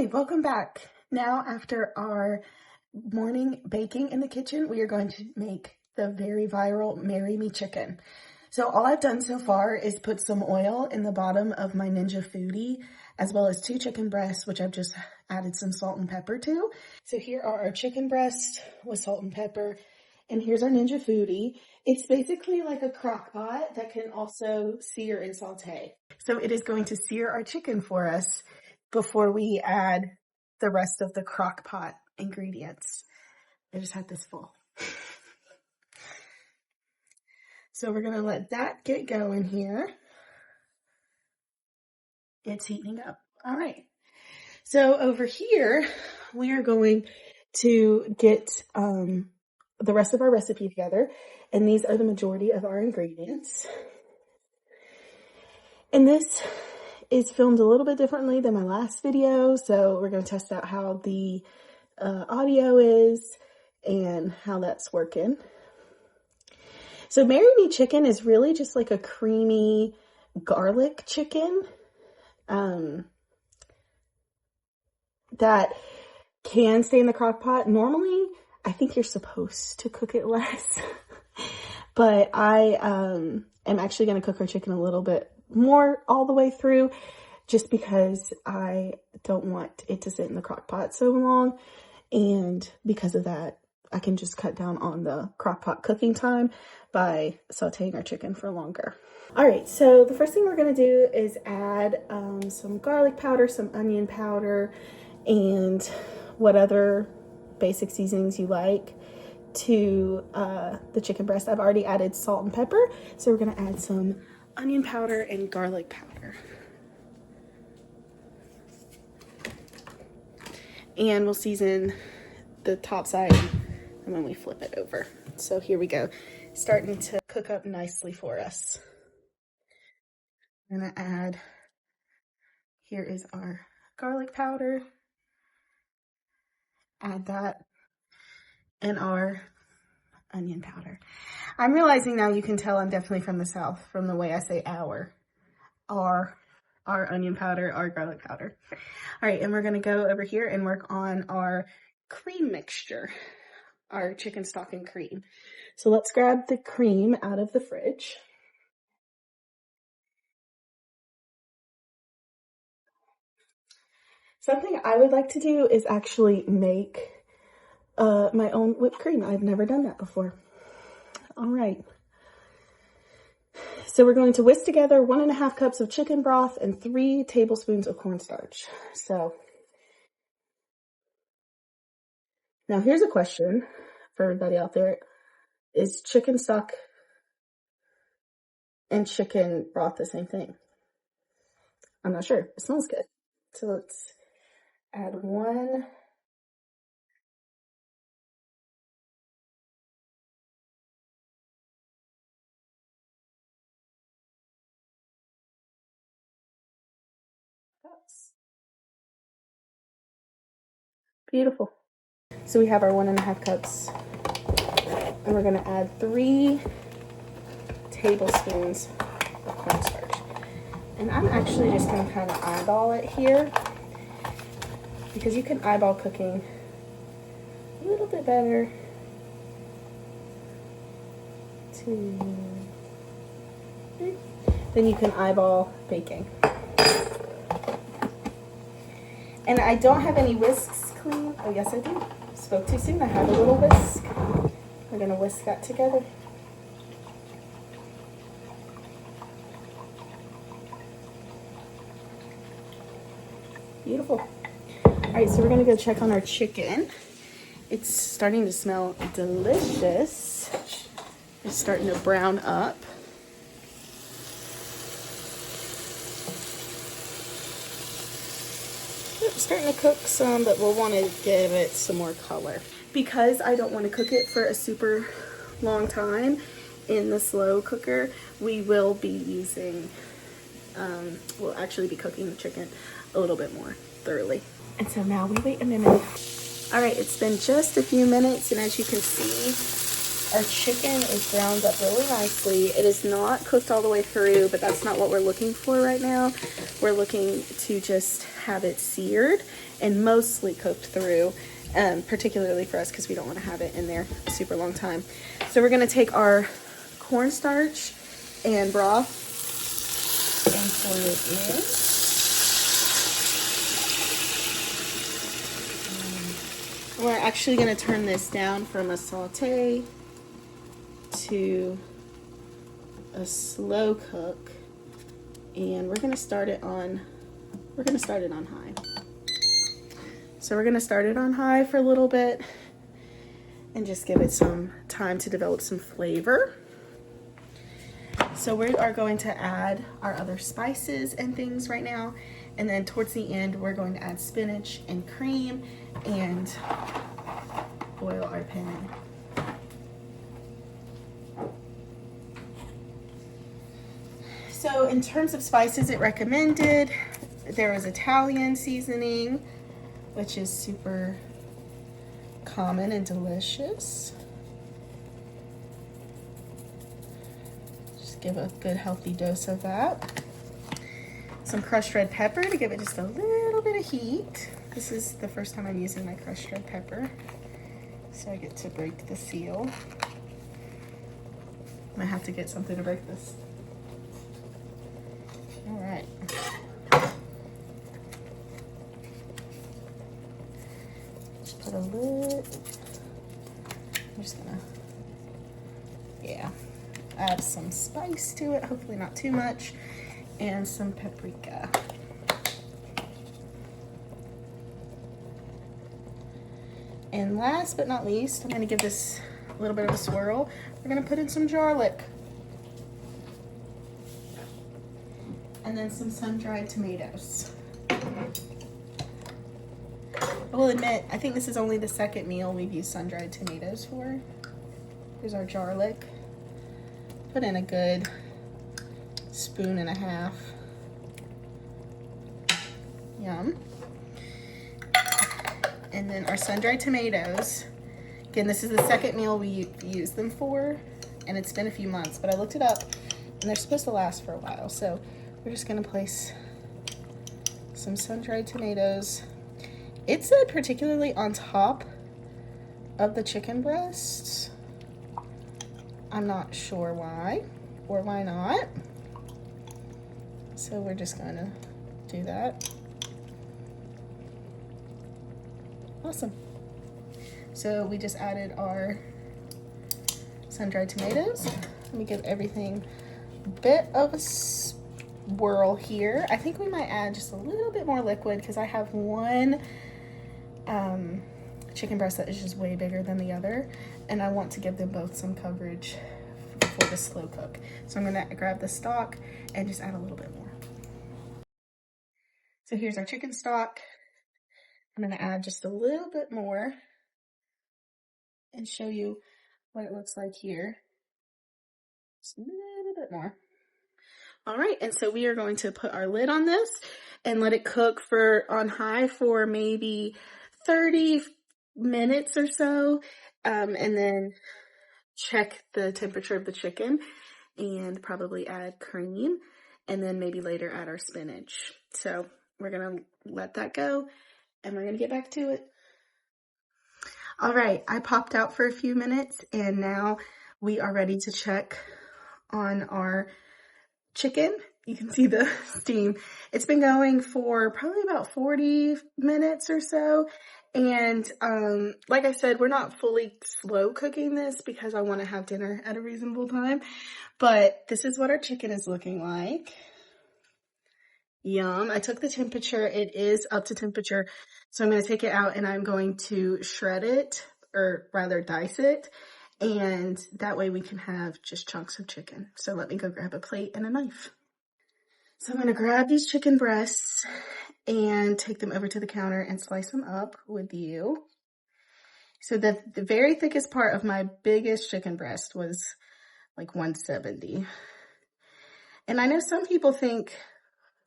Hi, welcome back. Now, after our morning baking in the kitchen, we are going to make the very viral Marry Me chicken. So all I've done so far is put some oil in the bottom of my Ninja Foodie, as well as 2 chicken breasts, which I've just added some salt and pepper to. So here are our chicken breasts with salt and pepper, and here's our Ninja Foodie. It's basically like a Crockpot that can also sear and saute. So it is going to sear our chicken for us before we add the rest of the Crockpot ingredients. I just had this full. So we're going to let that get going here. It's heating up. All right. So over here, we are going to get the rest of our recipe together. And these are the majority of our ingredients. And this is filmed a little bit differently than my last video. So we're going to test out how the audio is and how that's working. So Marry Me chicken is really just like a creamy garlic chicken that can stay in the crock pot. Normally, I think you're supposed to cook it less, but I am actually going to cook our chicken a little bit more all the way through just because I don't want it to sit in the crock pot so long, and because of that, I can just cut down on the crock pot cooking time by sauteing our chicken for longer. All right, so the first thing we're going to do is add some garlic powder, some onion powder, and what other basic seasonings you like to the chicken breast. I've already added salt and pepper, so we're going to add some onion powder and garlic powder. And we'll season the top side and when we flip it over. So here we go, starting to cook up nicely for us. I'm gonna add, here is our garlic powder, add that, and our onion powder. I'm realizing now you can tell I'm definitely from the South from the way I say our onion powder, our garlic powder. All right, and we're gonna go over here and work on our cream mixture, our chicken stock and cream. So let's grab the cream out of the fridge. Something I would like to do is actually make my own whipped cream. I've never done that before. All right. So we're going to whisk together 1.5 cups of chicken broth and 3 tablespoons of cornstarch. So now here's a question for everybody out there. Is chicken stock and chicken broth the same thing? I'm not sure. It smells good. So let's add 1 cups. Beautiful. So we have our 1.5 cups, and we're going to add 3 tablespoons of cornstarch. And I'm actually just going to kind of eyeball it here, because you can eyeball cooking a little bit better than you can eyeball baking. And I don't have any whisks clean. Oh, yes, I do. Spoke too soon. I have a little whisk. We're going to whisk that together. Beautiful. All right, so we're going to go check on our chicken. It's starting to smell delicious. It's starting to brown up. It's starting to cook some, but we'll want to give it some more color. Because I don't want to cook it for a super long time in the slow cooker, we will be using, we'll actually be cooking the chicken a little bit more thoroughly. And so now we wait a minute. All right, it's been just a few minutes, and as you can see, Our chicken is browned up really nicely. It is not cooked all the way through, but that's not what we're looking for right now. We're looking to just have it seared and mostly cooked through, particularly for us because we don't want to have it in there a super long time. So we're going to take our cornstarch and broth and pour it in. We're actually going to turn this down from a saute to a slow cook, and we're going to start it on high. So we're going to start it on high for a little bit and just give it some time to develop some flavor. So we are going to add our other spices and things right now, and then towards the end we're going to add spinach and cream and boil our penne. So in terms of spices, it recommended there was Italian seasoning, which is super common and delicious. Just give a good healthy dose of that. Some crushed red pepper to give it just a little bit of heat. This is the first time I'm using my crushed red pepper, so I get to break the seal. I have to get something to break this. All right. Just put a lid. I'm just gonna, add some spice to it, hopefully not too much, and some paprika. And last but not least, I'm gonna give this a little bit of a swirl. We're gonna put in some garlic. And then some sun-dried tomatoes. I will admit, I think this is only the second meal we've used sun-dried tomatoes for. Here's our garlic. Put in a good spoon and a half. Yum. And then our sun-dried tomatoes. Again, this is the second meal we use them for, and it's been a few months, but I looked it up, and they're supposed to last for a while. So we're just gonna place some sun-dried tomatoes. It said particularly on top of the chicken breasts. I'm not sure why or why not. So we're just gonna do that. Awesome. So we just added our sun-dried tomatoes. Let me give everything a bit of a swirl here. I think we might add just a little bit more liquid because I have one chicken breast that is just way bigger than the other, and I want to give them both some coverage for the slow cook. So I'm gonna grab the stock and just add a little bit more. So here's our chicken stock. I'm gonna add just a little bit more and show you what it looks like here. Just a little bit more. All right, and so we are going to put our lid on this and let it cook on high for maybe 30 minutes or so, and then check the temperature of the chicken and probably add cream, and then maybe later add our spinach. So we're gonna let that go, and we're gonna get back to it. All right, I popped out for a few minutes, and now we are ready to check on our chicken. You can see the steam. It's been going for probably about 40 minutes or so. And like I said, we're not fully slow cooking this because I want to have dinner at a reasonable time. But this is what our chicken is looking like. Yum. I took the temperature. It is up to temperature. So I'm going to take it out and I'm going to shred it, or rather dice it. And that way we can have just chunks of chicken. So let me go grab a plate and a knife. So I'm going to grab these chicken breasts and take them over to the counter and slice them up with you. So the very thickest part of my biggest chicken breast was like 170. And I know some people think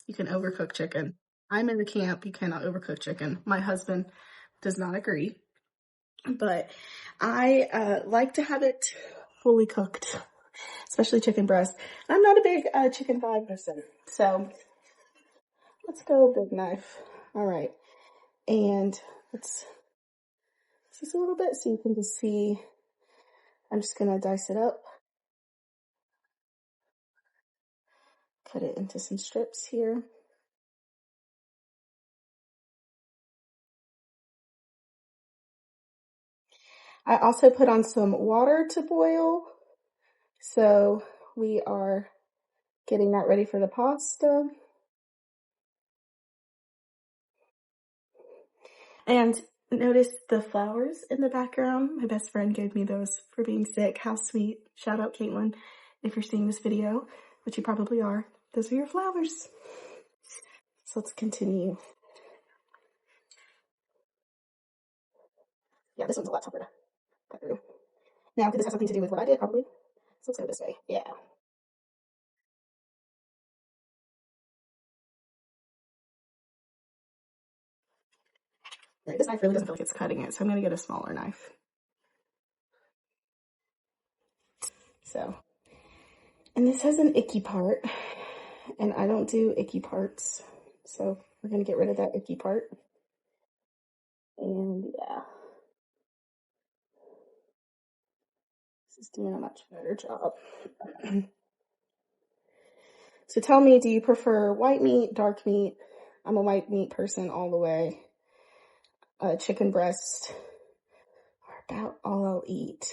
you can overcook chicken. I'm in the camp, you cannot overcook chicken. My husband does not agree. but I like to have it fully cooked, especially chicken breast. I'm not a big chicken thigh person, so let's go big knife. All right, and let's just a little bit so you can just see. I'm just gonna dice it up, cut it into some strips here. I also put on some water to boil, so we are getting that ready for the pasta. And notice the flowers in the background. My best friend gave me those for being sick. How sweet. Shout out Caitlin if you're seeing this video, which you probably are. Those are your flowers. So let's continue. Yeah, this one's a lot tougher to cut through. Now, could this have something to do with what I did? Probably. So let's go this way. Yeah. Right, this knife really doesn't feel like it's cutting it, so I'm going to get a smaller knife. So, and this has an icky part, and I don't do icky parts, so we're going to get rid of that icky part. And yeah, this is doing a much better job. So tell me, do you prefer white meat, dark meat? I'm a white meat person all the way. Chicken breast are about all I'll eat.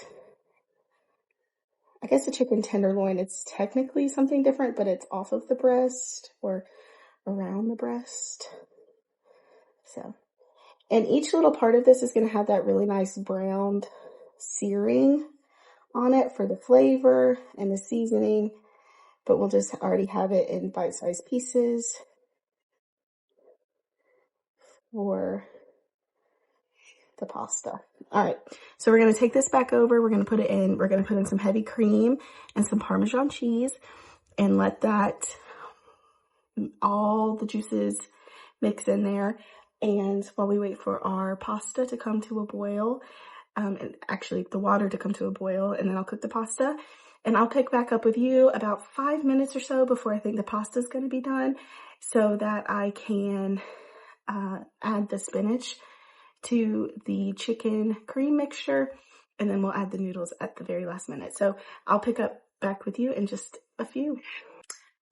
I guess the chicken tenderloin, it's technically something different, but it's off of the breast or around the breast. So, and each little part of this is going to have that really nice browned searing on it for the flavor and the seasoning, but we'll just already have it in bite-sized pieces for the pasta. All right, so we're going to take this back over. We're going to put it in. We're going to put in some heavy cream and some Parmesan cheese and let that, all the juices mix in there. And while we wait for our pasta to come to a boil, and actually the water to come to a boil, and then I'll cook the pasta. And I'll pick back up with you about 5 minutes or so before I think the pasta is going to be done so that I can add the spinach to the chicken cream mixture, and then we'll add the noodles at the very last minute. So I'll pick up back with you in just a few.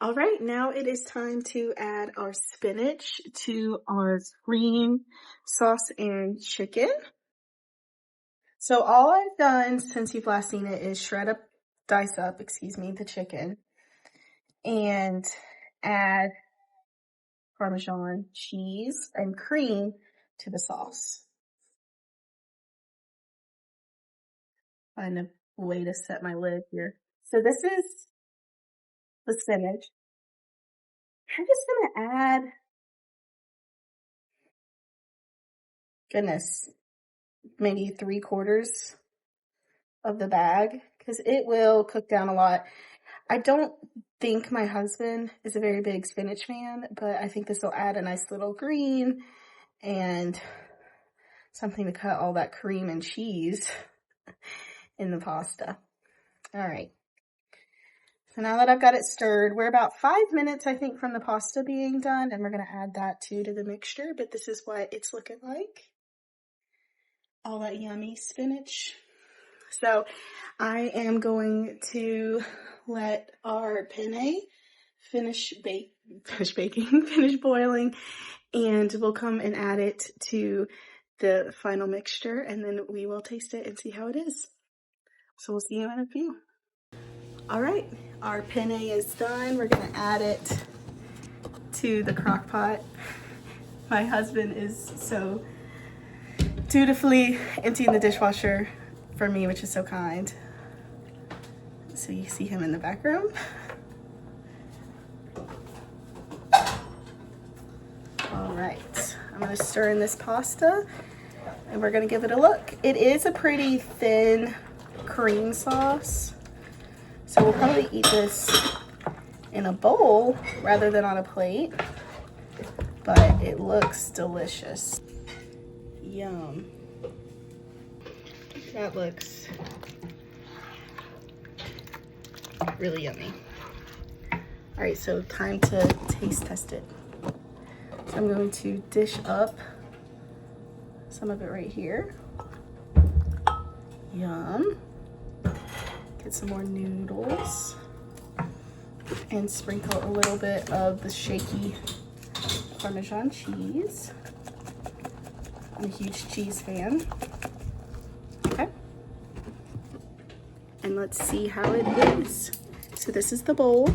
All right, now it is time to add our spinach to our cream sauce and chicken. So all I've done since you've last seen it is dice up, the chicken, and add Parmesan cheese and cream to the sauce. Find a way to set my lid here. So this is the spinach. I'm just gonna add, goodness, maybe 3/4 of the bag because it will cook down a lot. I don't think my husband is a very big spinach fan, but I think this will add a nice little green and something to cut all that cream and cheese in the pasta. All right. So now that I've got it stirred, we're about 5 minutes, I think, from the pasta being done, and we're going to add that too to the mixture, but this is what it's looking like. All that yummy spinach. So I am going to let our penne finish boiling, and we'll come and add it to the final mixture, and then we will taste it and see how it is. So we'll see you in a few. All right, our penne is done. We're gonna add it to the crock pot. My husband is so dutifully emptying the dishwasher for me, which is so kind. So you see him in the background. All right, I'm gonna stir in this pasta and we're gonna give it a look. It is a pretty thin cream sauce, so we'll probably eat this in a bowl rather than on a plate, but it looks delicious. Yum. That looks really yummy. All right, so time to taste test it. So I'm going to dish up some of it right here. Yum. Get some more noodles and sprinkle a little bit of the shaky Parmesan cheese. I'm a huge cheese fan. Okay. And let's see how it is. So this is the bowl.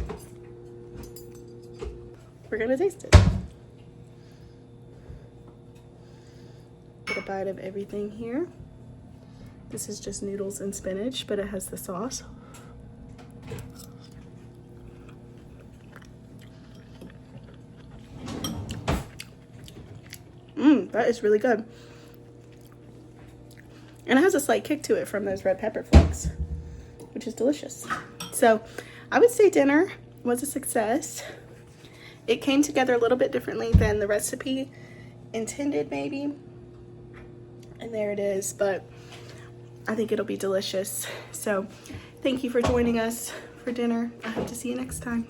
We're gonna taste it. Get a bite of everything here. This is just noodles and spinach, but it has the sauce. That is really good. And it has a slight kick to it from those red pepper flakes, which is delicious. So I would say dinner was a success. It came together a little bit differently than the recipe intended, maybe. And there it is, but I think it'll be delicious. So thank you for joining us for dinner. I hope to see you next time.